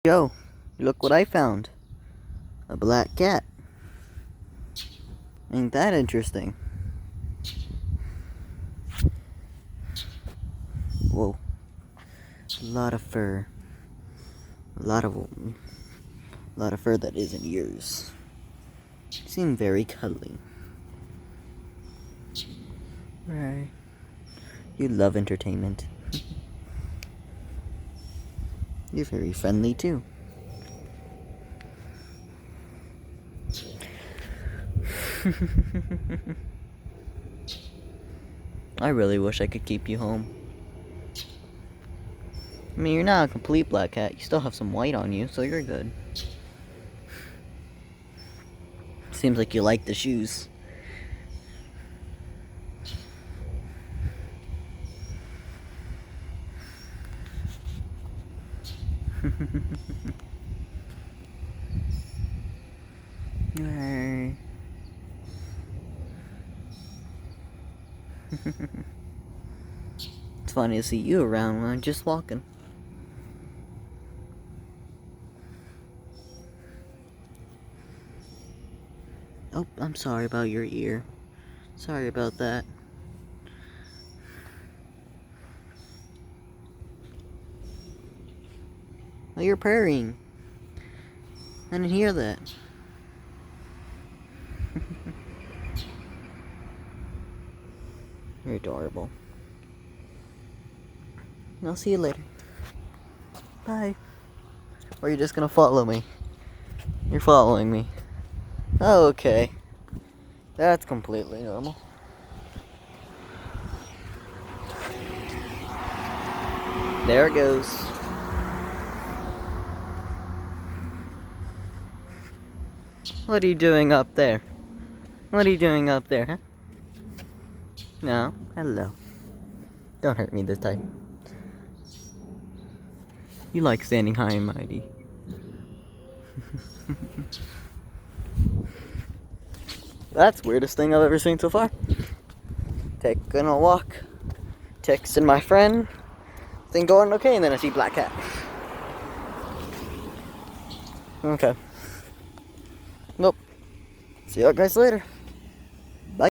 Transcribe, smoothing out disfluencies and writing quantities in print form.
Yo, look what I found. A black cat. Ain't that interesting? Whoa. A lot of fur. A lot of fur that isn't yours. Seem very cuddly. Right. You love entertainment. You're very friendly too. I really wish I could keep you home. I mean, you're not a complete black cat. You still have some white on you, so you're good. Seems like you like the shoes. Hey. It's funny to see you around when I'm just walking. Oh, I'm sorry about your ear. Sorry about that. Oh, you're purring. I didn't hear that. You're adorable. I'll see you later. Bye. Or you're just gonna follow me? You're following me. Oh, okay. That's completely normal. There it goes. What are you doing up there? What are you doing up there, huh? No? Hello. Don't hurt me this time. You like standing high and mighty. That's the weirdest thing I've ever seen so far. Taking a walk, texting my friend, thing going okay, and then I see black cat. Okay. Nope. See you guys later.